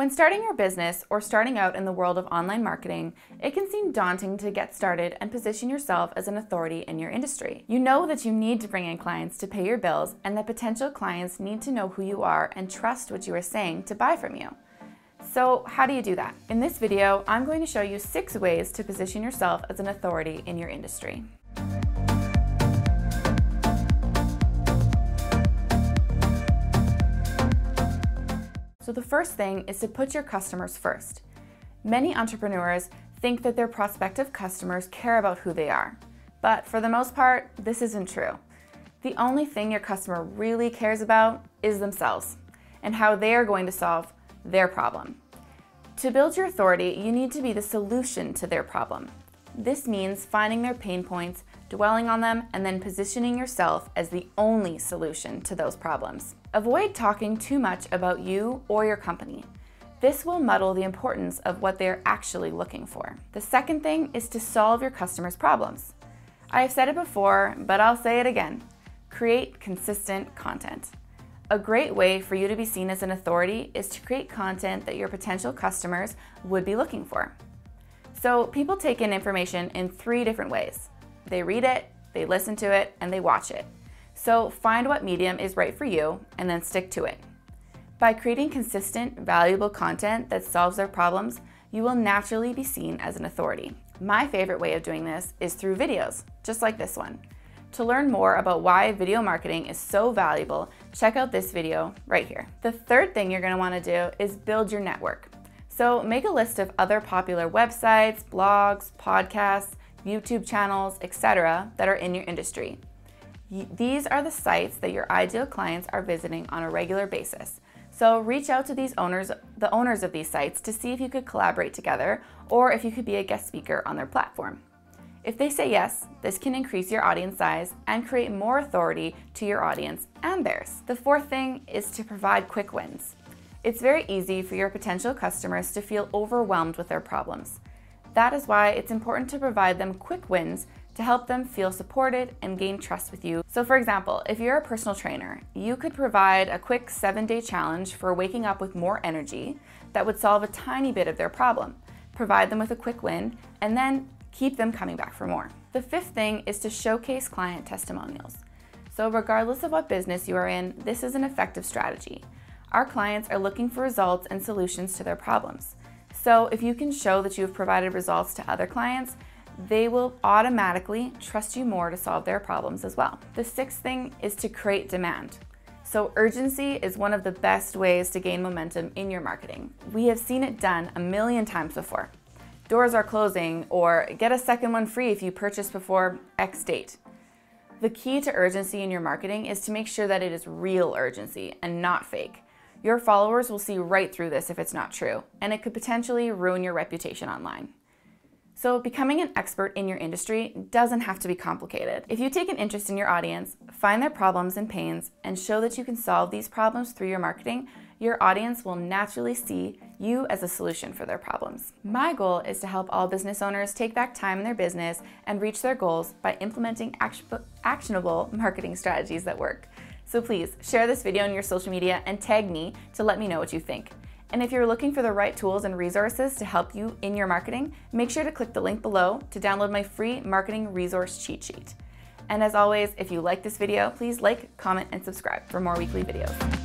When starting your business or starting out in the world of online marketing, it can seem daunting to get started and position yourself as an authority in your industry. You know that you need to bring in clients to pay your bills and that potential clients need to know who you are and trust what you are saying to buy from you. So how do you do that? In this video, I'm going to show you 6 ways to position yourself as an authority in your industry. So the first thing is to put your customers first. Many entrepreneurs think that their prospective customers care about who they are, but for the most part, this isn't true. The only thing your customer really cares about is themselves and how they are going to solve their problem. To build your authority, you need to be the solution to their problem. This means finding their pain points, dwelling on them, and then positioning yourself as the only solution to those problems. Avoid talking too much about you or your company. This will muddle the importance of what they're actually looking for. The second thing is to solve your customers' problems. I have said it before, but I'll say it again. Create consistent content. A great way for you to be seen as an authority is to create content that your potential customers would be looking for. So people take in information in 3 different ways. They read it, they listen to it, and they watch it. So find what medium is right for you and then stick to it. By creating consistent, valuable content that solves their problems, you will naturally be seen as an authority. My favorite way of doing this is through videos, just like this one. To learn more about why video marketing is so valuable, check out this video right here. The third thing you're going to want to do is build your network. So make a list of other popular websites, blogs, podcasts, YouTube channels, etc. that are in your industry. These are the sites that your ideal clients are visiting on a regular basis. So reach out to the owners of these sites to see if you could collaborate together or if you could be a guest speaker on their platform. If they say yes, this can increase your audience size and create more authority to your audience and theirs. The fourth thing is to provide quick wins. It's very easy for your potential customers to feel overwhelmed with their problems. That is why it's important to provide them quick wins to help them feel supported and gain trust with you. So for example, if you're a personal trainer, you could provide a quick 7-day challenge for waking up with more energy that would solve a tiny bit of their problem. Provide them with a quick win and then keep them coming back for more. The fifth thing is to showcase client testimonials. So regardless of what business you are in, this is an effective strategy. Our clients are looking for results and solutions to their problems. So if you can show that you have provided results to other clients, they will automatically trust you more to solve their problems as well. The sixth thing is to create demand. So urgency is one of the best ways to gain momentum in your marketing. We have seen it done a million times before. Doors are closing, or get a second one free if you purchase before X date. The key to urgency in your marketing is to make sure that it is real urgency and not fake. Your followers will see right through this if it's not true, and it could potentially ruin your reputation online. So becoming an expert in your industry doesn't have to be complicated. If you take an interest in your audience, find their problems and pains, and show that you can solve these problems through your marketing, your audience will naturally see you as a solution for their problems. My goal is to help all business owners take back time in their business and reach their goals by implementing actionable marketing strategies that work. So please share this video on your social media and tag me to let me know what you think. And if you're looking for the right tools and resources to help you in your marketing, make sure to click the link below to download my free marketing resource cheat sheet. And as always, if you like this video, please like, comment, and subscribe for more weekly videos.